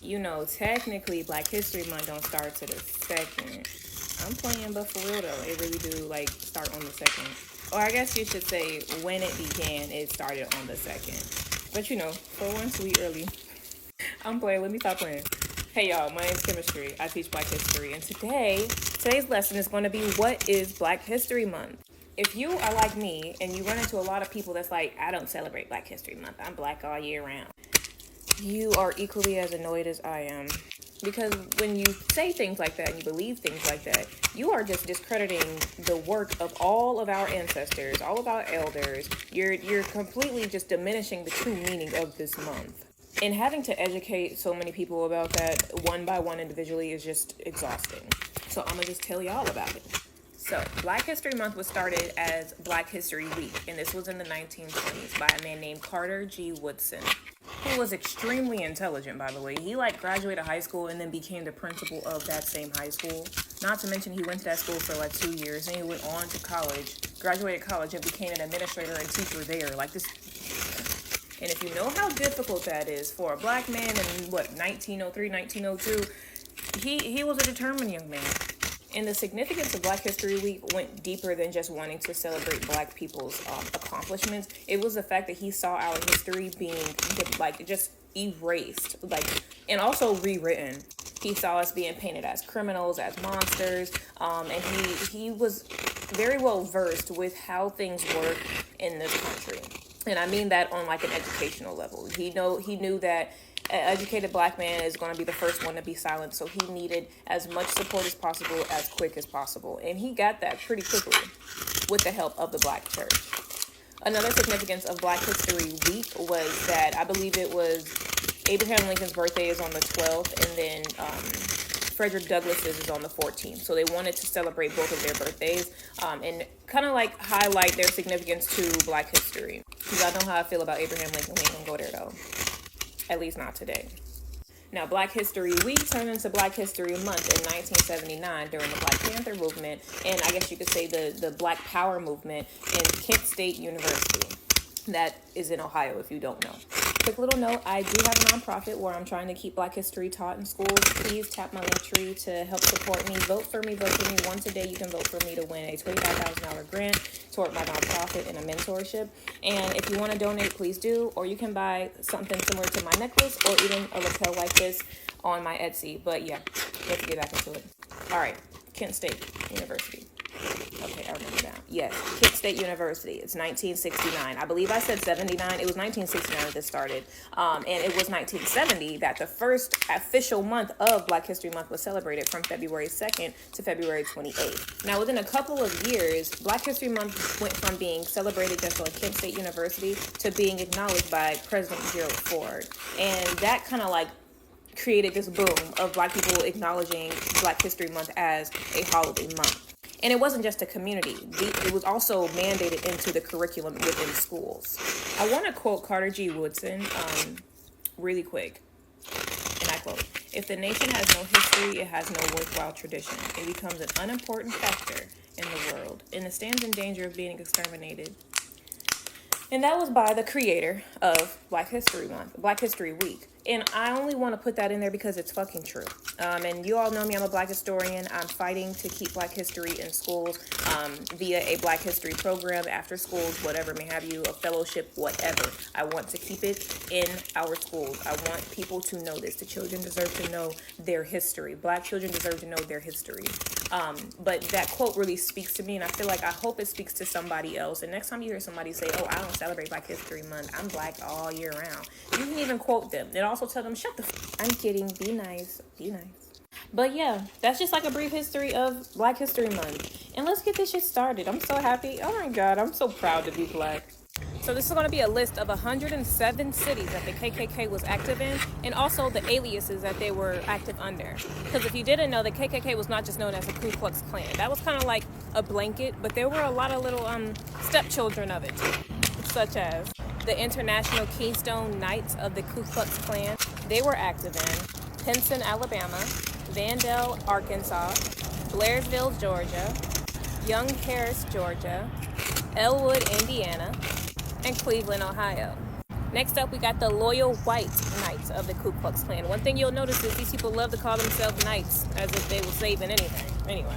you know, technically Black History Month don't start to the 2nd. I'm playing, but for real though, it really do like start on the 2nd. Or I guess you should say when it began, it started on the 2nd. But you know, for once we early. I'm playing, let me stop playing. Hey y'all, my name's Chemistry. I teach Black History, and today's lesson is going to be what is Black History Month. If you are like me and you run into a lot of people that's like, I don't celebrate Black History Month, I'm black all year round, you are equally as annoyed as I am. Because when you say things like that and you believe things like that, you are just discrediting the work of all of our ancestors, all of our elders. You're completely just diminishing the true meaning of this month. And having to educate so many people about that one by one individually is just exhausting. So I'm gonna just tell y'all about it. So, Black History Month was started as Black History Week, and this was in the 1920s by a man named Carter G. Woodson, who was extremely intelligent, by the way. He graduated high school and then became the principal of that same high school. Not to mention he went to that school for 2 years, and he went on to college, graduated college, and became an administrator and teacher there. And if you know how difficult that is for a black man in 1903, 1902, he was a determined young man. And the significance of Black History Week went deeper than just wanting to celebrate black people's accomplishments. It was the fact that he saw our history being just erased, and also rewritten. He saw us being painted as criminals, as monsters, and he was very well versed with how things work in this country. And I mean that on an educational level. He knew that an educated black man is going to be the first one to be silent, so he needed as much support as possible, as quick as possible. And he got that pretty quickly with the help of the Black church. Another significance of Black History Week was that I believe it was Abraham Lincoln's birthday is on the 12th, and then Frederick Douglass's is on the 14th. So they wanted to celebrate both of their birthdays and kind of highlight their significance to Black history. Because I know how I feel about Abraham Lincoln. We ain't gonna go there though. At least not today. Now, Black History Week turned into Black History Month in 1979 during the Black Panther movement, and I guess you could say the Black Power movement in Kent State University. That is in Ohio, if you don't know. Quick little note, I do have a nonprofit where I'm trying to keep Black history taught in schools. Please tap my link tree to help support me. Vote for me. Once a day, you can vote for me to win a $25,000 grant toward my nonprofit and a mentorship. And if you want to donate, please do. Or you can buy something similar to my necklace or even a lapel like this on my Etsy. But yeah, let's get back into it. All right, Kent State University. Okay, I remember now. Yes, Kent State University. It's 1969. I believe I said 79. It was 1969 that this started. And it was 1970 that the first official month of Black History Month was celebrated from February 2nd to February 28th. Now, within a couple of years, Black History Month went from being celebrated just on Kent State University to being acknowledged by President Gerald Ford. And that kind of created this boom of black people acknowledging Black History Month as a holiday month. And it wasn't just a community. It was also mandated into the curriculum within schools. I want to quote Carter G. Woodson really quick. And I quote, "If the nation has no history, it has no worthwhile tradition. It becomes an unimportant factor in the world, and it stands in danger of being exterminated." And that was by the creator of Black History Month, Black History Week. And I only want to put that in there because it's fucking true. And you all know me, I'm a Black historian. I'm fighting to keep Black history in schools via a Black history program, after schools, whatever may have you, a fellowship, whatever. I want to keep it in our schools. I want people to know this. The children deserve to know their history. Black children deserve to know their history. But that quote really speaks to me, and I hope it speaks to somebody else. And next time you hear somebody say, "Oh, I don't celebrate Black History Month, I'm black all year round," you can even quote them. And also tell them, "Shut the I'm kidding, be nice, be nice." But yeah, that's just a brief history of Black History Month. And let's get this shit started. I'm so happy. Oh my God, I'm so proud to be black. So this is going to be a list of 107 cities that the KKK was active in, and also the aliases that they were active under. Because if you didn't know, the KKK was not just known as the Ku Klux Klan. That was kind of like a blanket, but there were a lot of little stepchildren of it, such as the International Keystone Knights of the Ku Klux Klan. They were active in Pinson, Alabama, Vandale, Arkansas, Blairsville, Georgia, Young Paris, Georgia, Elwood, Indiana, and Cleveland, Ohio. Next up, we got the Loyal White Knights Knights of the Ku Klux Klan. One thing you'll notice is these people love to call themselves Knights, as if they were saving anything. Anyway,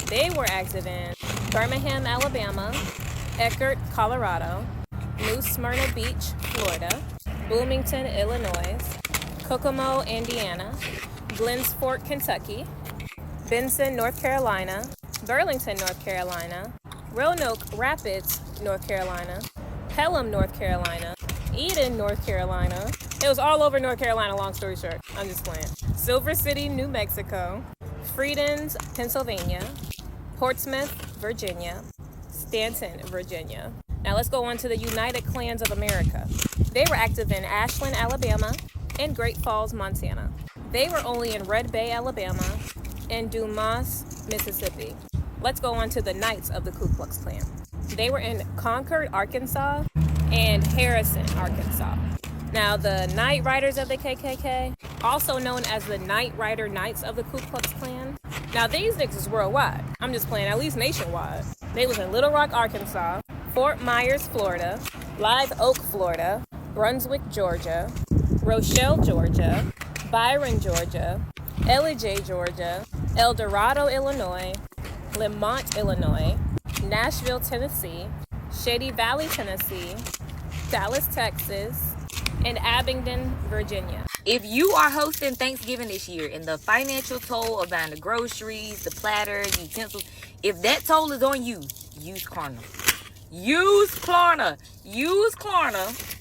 they were active in Birmingham, Alabama, Eckerd, Colorado, New Smyrna Beach, Florida, Bloomington, Illinois, Kokomo, Indiana, Glens Fork, Kentucky, Benson, North Carolina, Burlington, North Carolina, Roanoke Rapids, North Carolina, Pelham, North Carolina, Eden, North Carolina. It was all over North Carolina, long story short. I'm just playing. Silver City, New Mexico, Friedens, Pennsylvania, Portsmouth, Virginia, Stanton, Virginia. Now let's go on to the United Klans of America. They were active in Ashland, Alabama, and Great Falls, Montana. They were only in Red Bay, Alabama, and Dumas, Mississippi. Let's go on to the Knights of the Ku Klux Klan. They were in Concord, Arkansas, and Harrison, Arkansas. Now, the Night Riders of the KKK, also known as the Night Rider Knights of the Ku Klux Klan. Now, these niggas is worldwide. I'm just playing, at least nationwide. They was in Little Rock, Arkansas, Fort Myers, Florida, Live Oak, Florida, Brunswick, Georgia, Rochelle, Georgia, Byron, Georgia, Ellijay, Georgia, El Dorado, Illinois, Lemont, Illinois, Nashville, Tennessee, Shady Valley, Tennessee, Dallas, Texas, and Abingdon, Virginia. If you are hosting Thanksgiving this year and the financial toll of buying the groceries, the platters, utensils, if that toll is on you, use Klarna. Use Klarna. Use Klarna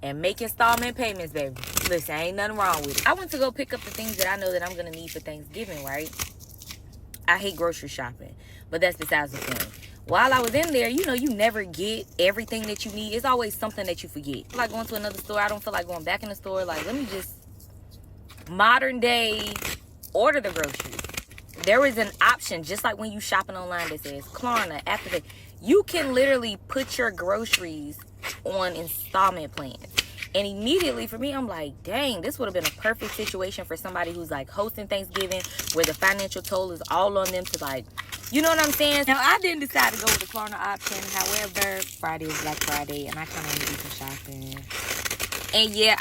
and make installment payments, baby. Listen, ain't nothing wrong with it. I went to go pick up the things that I know that I'm going to need for Thanksgiving, right? I hate grocery shopping, but that's besides the point. While I was in there, you know, you never get everything that you need. It's always something that you forget. Like going to another store, I don't feel like going back in the store. Like, let me just modern day order the groceries. There is an option, just like when you shopping online, that says Klarna, Activate. You can literally put your groceries on installment plans. And immediately for me, I'm like, dang, this would have been a perfect situation for somebody who's like hosting Thanksgiving, where the financial toll is all on them to, like, you know what I'm saying? Now, I didn't decide to go with the Klarna option. However, Friday is Black Friday, and I kind of want to do some shopping. And yeah,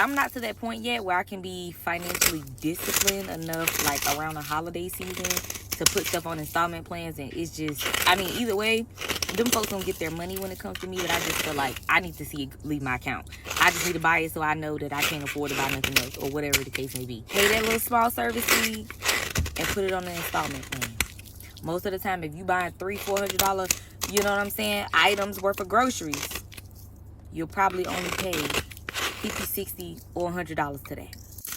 I'm not to that point yet where I can be financially disciplined enough, like around the holiday season, to put stuff on installment plans. And it's just, I mean, either way, them folks don't get their money when it comes to me, but I just feel like I need to see it leave my account. I just need to buy it so I know that I can't afford to buy nothing else, or whatever the case may be. Pay that little small service fee and put it on the installment plan. Most of the time, if you buying $300-$400, you know what I'm saying, items worth of groceries, you'll probably only pay $50, $60, or $100 today.